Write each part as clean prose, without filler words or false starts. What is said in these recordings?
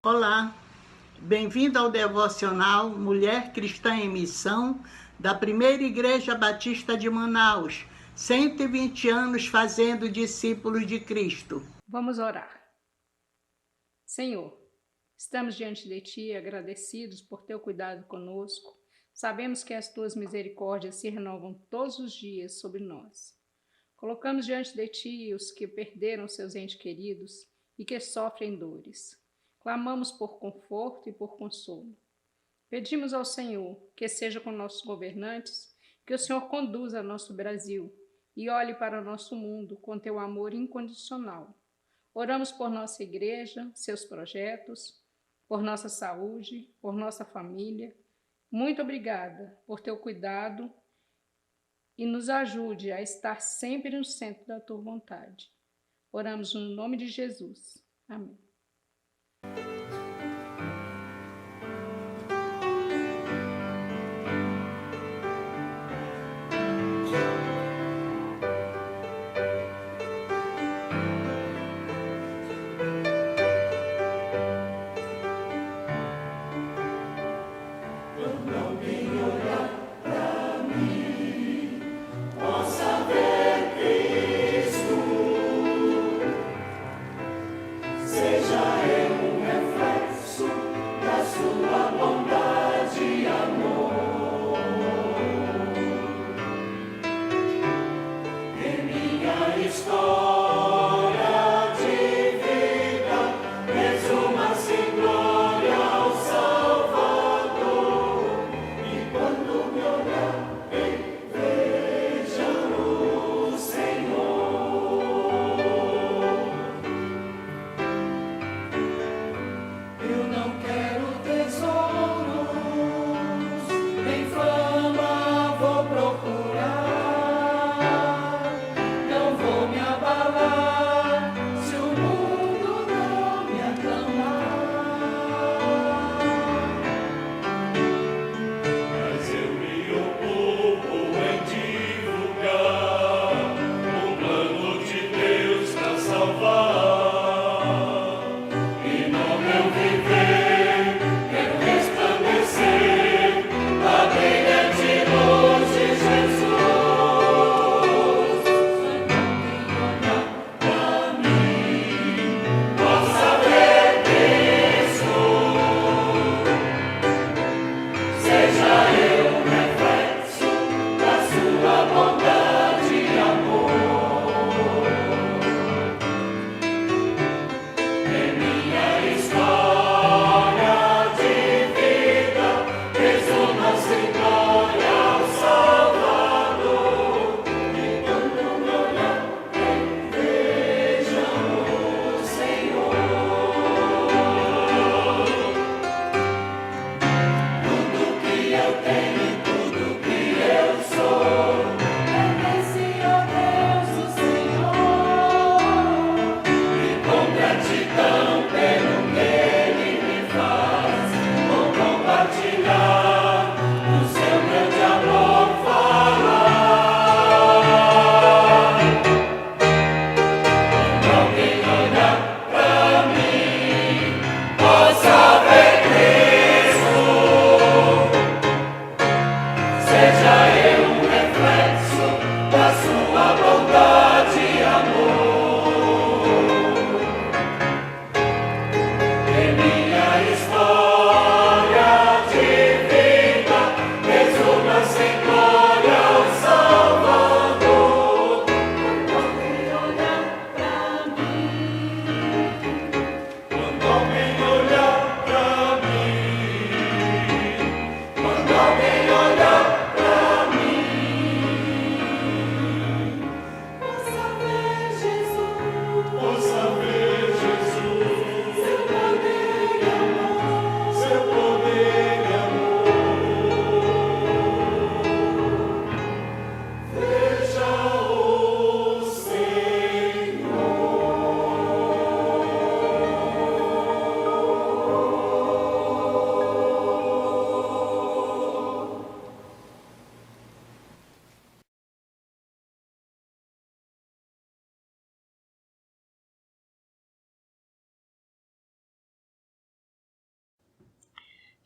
Olá, bem-vindo ao devocional Mulher Cristã em Missão da Primeira Igreja Batista de Manaus, 120 anos fazendo discípulos de Cristo. Vamos orar. Senhor, estamos diante de Ti agradecidos por Teu cuidado conosco. Sabemos que as Tuas misericórdias se renovam todos os dias sobre nós. Colocamos diante de Ti os que perderam seus entes queridos e que sofrem dores. Clamamos por conforto e por consolo. Pedimos ao Senhor que seja com nossos governantes, que o Senhor conduza nosso Brasil e olhe para o nosso mundo com Teu amor incondicional. Oramos por nossa igreja, seus projetos, por nossa saúde, por nossa família. Muito obrigada por Teu cuidado e nos ajude a estar sempre no centro da Tua vontade. Oramos no nome de Jesus. Amém. Seja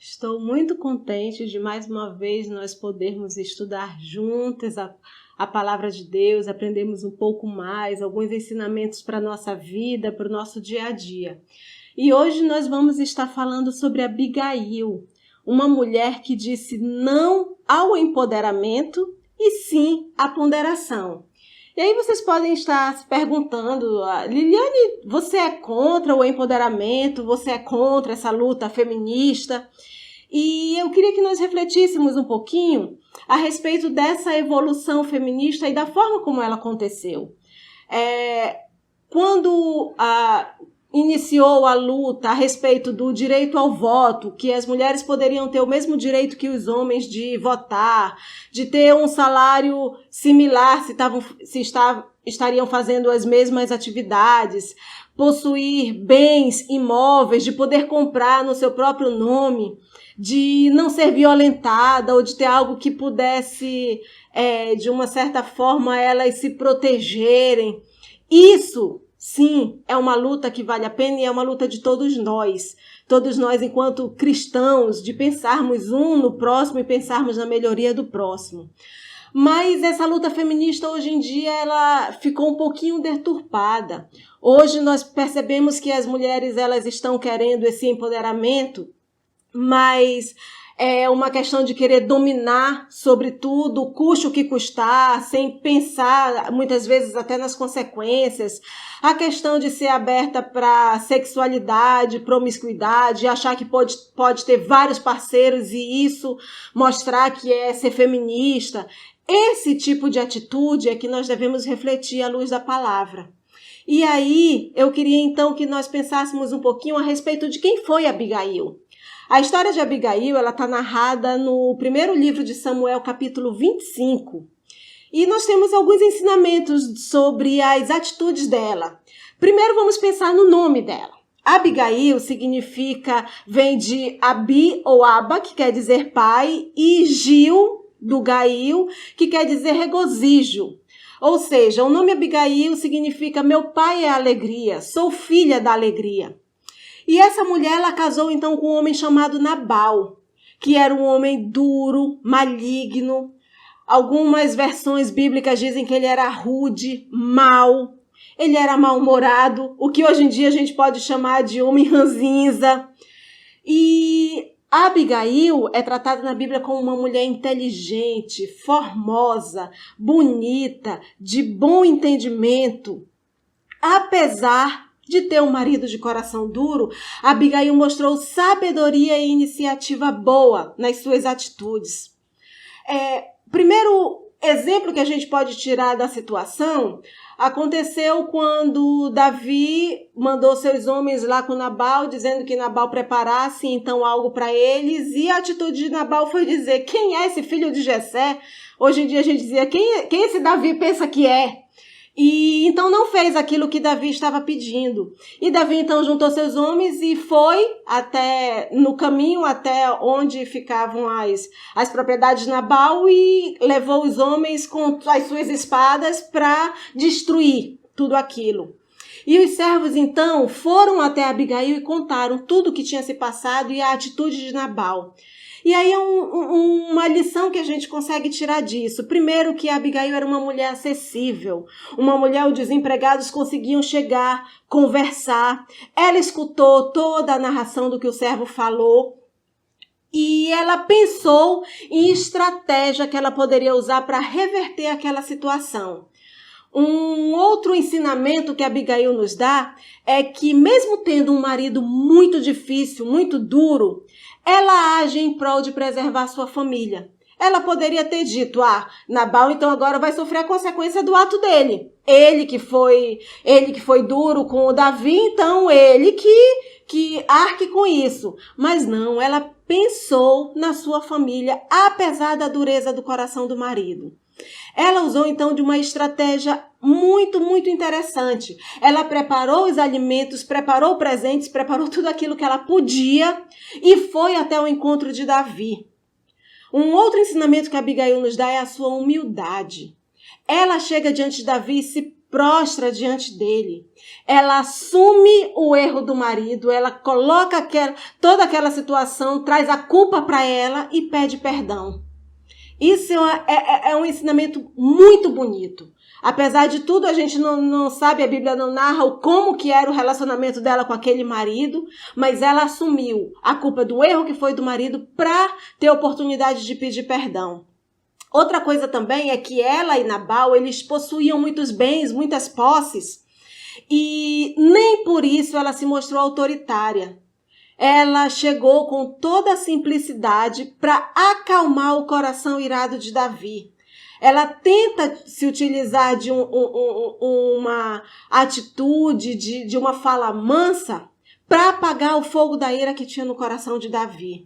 Estou muito contente de mais uma vez nós podermos estudar juntas a palavra de Deus, aprendermos um pouco mais, alguns ensinamentos para a nossa vida, para o nosso dia a dia. E hoje nós vamos estar falando sobre Abigail, uma mulher que disse não ao empoderamento e sim à ponderação. E aí vocês podem estar se perguntando, Liliane, você é contra o empoderamento? Você é contra essa luta feminista? E eu queria que nós refletíssemos um pouquinho a respeito dessa evolução feminista e da forma como ela aconteceu. Quando iniciou a luta a respeito do direito ao voto, que as mulheres poderiam ter o mesmo direito que os homens de votar, de ter um salário similar se estariam fazendo as mesmas atividades, possuir bens imóveis, de poder comprar no seu próprio nome, de não ser violentada ou de ter algo que pudesse, de uma certa forma, elas se protegerem. Isso, sim, é uma luta que vale a pena e é uma luta de todos nós enquanto cristãos, de pensarmos um no próximo e pensarmos na melhoria do próximo. Mas essa luta feminista hoje em dia ela ficou um pouquinho deturpada. Hoje nós percebemos que as mulheres elas estão querendo esse empoderamento, mas é uma questão de querer dominar sobre tudo, custe o que custar, sem pensar muitas vezes até nas consequências. A questão de ser aberta para sexualidade, promiscuidade, achar que pode ter vários parceiros e isso mostrar que é ser feminista. Esse tipo de atitude é que nós devemos refletir à luz da palavra. E aí, eu queria então que nós pensássemos um pouquinho a respeito de quem foi Abigail. A história de Abigail está narrada no primeiro livro de Samuel, capítulo 25. E nós temos alguns ensinamentos sobre as atitudes dela. Primeiro vamos pensar no nome dela. Abigail vem de Abi ou Aba, que quer dizer pai, e Gil, do Gail, que quer dizer regozijo. Ou seja, o nome Abigail significa meu pai é alegria, sou filha da alegria. E essa mulher, ela casou então com um homem chamado Nabal, que era um homem duro, maligno. Algumas versões bíblicas dizem que ele era rude, mau, ele era mal-humorado, o que hoje em dia a gente pode chamar de homem ranzinza. E Abigail é tratada na Bíblia como uma mulher inteligente, formosa, bonita, de bom entendimento. Apesar de ter um marido de coração duro, Abigail mostrou sabedoria e iniciativa boa nas suas atitudes. Primeiro exemplo que a gente pode tirar da situação aconteceu quando Davi mandou seus homens lá com Nabal, dizendo que Nabal preparasse então algo para eles, e a atitude de Nabal foi dizer, quem é esse filho de Jessé? Hoje em dia a gente dizia, quem esse Davi pensa que é? E então não fez aquilo que Davi estava pedindo. E Davi então juntou seus homens e foi no caminho até onde ficavam as propriedades de Nabal e levou os homens com as suas espadas para destruir tudo aquilo. E os servos então foram até Abigail e contaram tudo o que tinha se passado e a atitude de Nabal. E aí é uma lição que a gente consegue tirar disso. Primeiro, que a Abigail era uma mulher acessível, uma mulher onde os empregados conseguiam chegar, conversar. Ela escutou toda a narração do que o servo falou e ela pensou em estratégia que ela poderia usar para reverter aquela situação. Um outro ensinamento que Abigail nos dá é que, mesmo tendo um marido muito difícil, muito duro, ela age em prol de preservar sua família. Ela poderia ter dito, Nabal então agora vai sofrer a consequência do ato dele. Ele que foi duro com o Davi, então ele que arque com isso. Mas não, ela pensou na sua família, apesar da dureza do coração do marido. Ela usou então de uma estratégia muito, muito interessante. Ela preparou os alimentos, preparou presentes, preparou tudo aquilo que ela podia e foi até o encontro de Davi. Um outro ensinamento que Abigail nos dá é a sua humildade. Ela chega diante de Davi e se prostra diante dele. Ela assume o erro do marido, ela coloca toda aquela situação, traz a culpa para ela e pede perdão. Isso é um ensinamento muito bonito. Apesar de tudo, a gente não sabe, a Bíblia não narra como que era o relacionamento dela com aquele marido, mas ela assumiu a culpa do erro que foi do marido para ter oportunidade de pedir perdão. Outra coisa também é que ela e Nabal, eles possuíam muitos bens, muitas posses, e nem por isso ela se mostrou autoritária. Ela chegou com toda a simplicidade para acalmar o coração irado de Davi. Ela tenta se utilizar de uma atitude, de uma fala mansa, para apagar o fogo da ira que tinha no coração de Davi.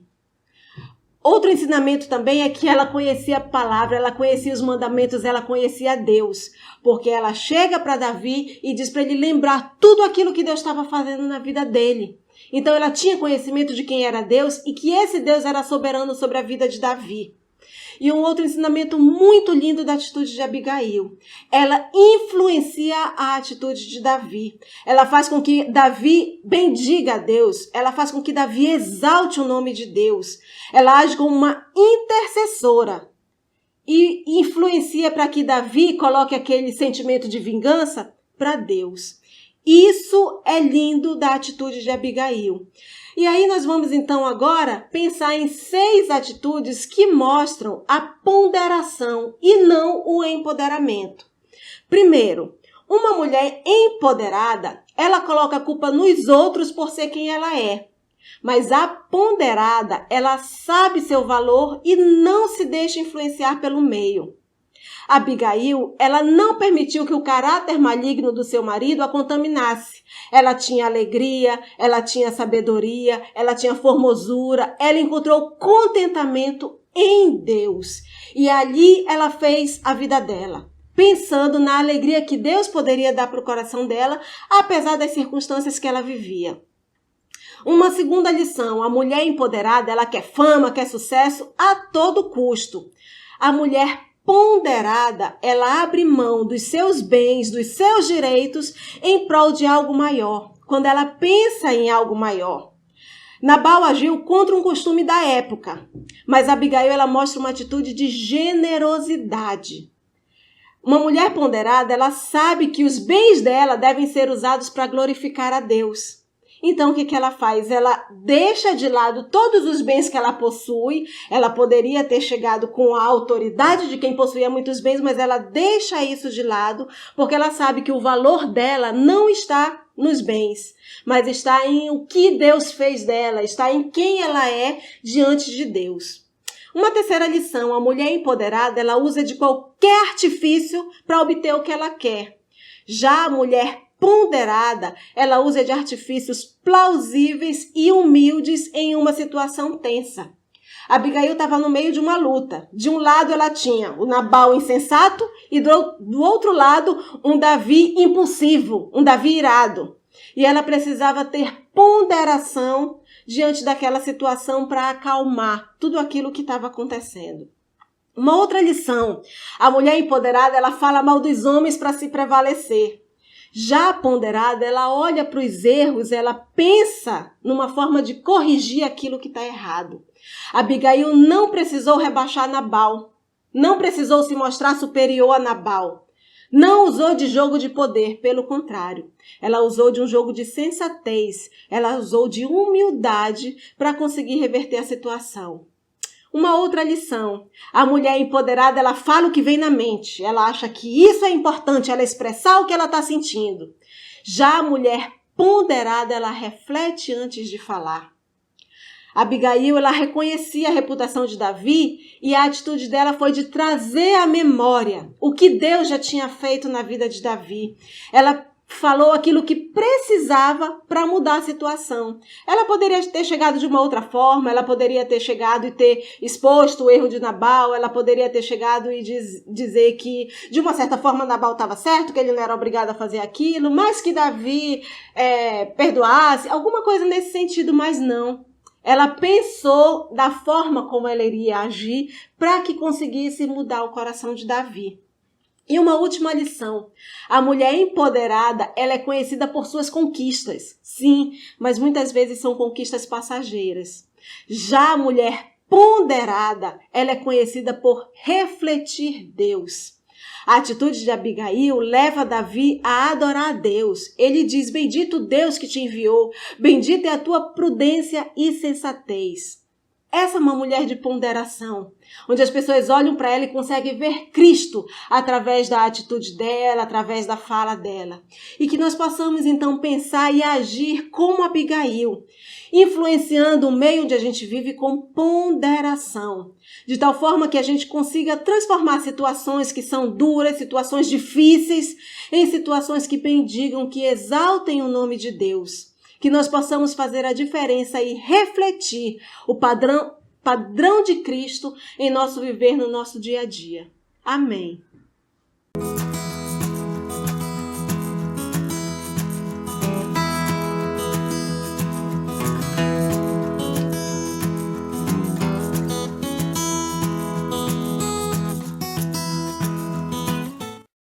Outro ensinamento também é que ela conhecia a palavra, ela conhecia os mandamentos, ela conhecia Deus. Porque ela chega para Davi e diz para ele lembrar tudo aquilo que Deus estava fazendo na vida dele. Então ela tinha conhecimento de quem era Deus e que esse Deus era soberano sobre a vida de Davi. E um outro ensinamento muito lindo da atitude de Abigail. Ela influencia a atitude de Davi. Ela faz com que Davi bendiga a Deus. Ela faz com que Davi exalte o nome de Deus. Ela age como uma intercessora. E influencia para que Davi coloque aquele sentimento de vingança para Deus. Isso é lindo da atitude de Abigail. E aí nós vamos então agora pensar em 6 atitudes que mostram a ponderação e não o empoderamento. Primeiro, uma mulher empoderada, ela coloca a culpa nos outros por ser quem ela é. Mas a ponderada, ela sabe seu valor e não se deixa influenciar pelo meio. Abigail, ela não permitiu que o caráter maligno do seu marido a contaminasse. Ela tinha alegria, ela tinha sabedoria, ela tinha formosura, ela encontrou contentamento em Deus. E ali ela fez a vida dela, pensando na alegria que Deus poderia dar para o coração dela, apesar das circunstâncias que ela vivia. Uma segunda lição, a mulher empoderada, ela quer fama, quer sucesso a todo custo. A mulher ponderada, ela abre mão dos seus bens, dos seus direitos em prol de algo maior, quando ela pensa em algo maior. Nabal agiu contra um costume da época, mas Abigail ela mostra uma atitude de generosidade. Uma mulher ponderada, ela sabe que os bens dela devem ser usados para glorificar a Deus. Então, o que ela faz? Ela deixa de lado todos os bens que ela possui. Ela poderia ter chegado com a autoridade de quem possuía muitos bens, mas ela deixa isso de lado, porque ela sabe que o valor dela não está nos bens, mas está em o que Deus fez dela, está em quem ela é diante de Deus. Uma terceira lição, a mulher empoderada, ela usa de qualquer artifício para obter o que ela quer. Já a mulher ponderada, ela usa de artifícios plausíveis e humildes em uma situação tensa. Abigail estava no meio de uma luta. De um lado ela tinha o Nabal insensato e do outro lado um Davi impulsivo, um Davi irado. E ela precisava ter ponderação diante daquela situação para acalmar tudo aquilo que estava acontecendo. Uma outra lição, a mulher empoderada, ela fala mal dos homens para se prevalecer. Já a ponderada, ela olha para os erros, ela pensa numa forma de corrigir aquilo que está errado. Abigail não precisou rebaixar Nabal, não precisou se mostrar superior a Nabal. Não usou de jogo de poder, pelo contrário. Ela usou de um jogo de sensatez, ela usou de humildade para conseguir reverter a situação. Uma outra lição, a mulher empoderada, ela fala o que vem na mente, ela acha que isso é importante, ela expressar o que ela está sentindo. Já a mulher ponderada, ela reflete antes de falar. Abigail, ela reconhecia a reputação de Davi e a atitude dela foi de trazer à memória o que Deus já tinha feito na vida de Davi. Ela falou aquilo que precisava para mudar a situação. Ela poderia ter chegado de uma outra forma, ela poderia ter chegado e ter exposto o erro de Nabal, ela poderia ter chegado e dizer que, de uma certa forma, Nabal estava certo, que ele não era obrigado a fazer aquilo, mas que Davi perdoasse, alguma coisa nesse sentido, mas não. Ela pensou da forma como ela iria agir para que conseguisse mudar o coração de Davi. E uma última lição. A mulher empoderada, ela é conhecida por suas conquistas. Sim, mas muitas vezes são conquistas passageiras. Já a mulher ponderada, ela é conhecida por refletir Deus. A atitude de Abigail leva Davi a adorar a Deus. Ele diz: bendito Deus que te enviou, bendita é a tua prudência e sensatez. Essa é uma mulher de ponderação, onde as pessoas olham para ela e conseguem ver Cristo através da atitude dela, através da fala dela. E que nós possamos então pensar e agir como Abigail, influenciando o meio onde a gente vive com ponderação, de tal forma que a gente consiga transformar situações que são duras, situações difíceis, em situações que bendigam, que exaltem o nome de Deus. Que nós possamos fazer a diferença e refletir o padrão de Cristo em nosso viver no nosso dia a dia. Amém.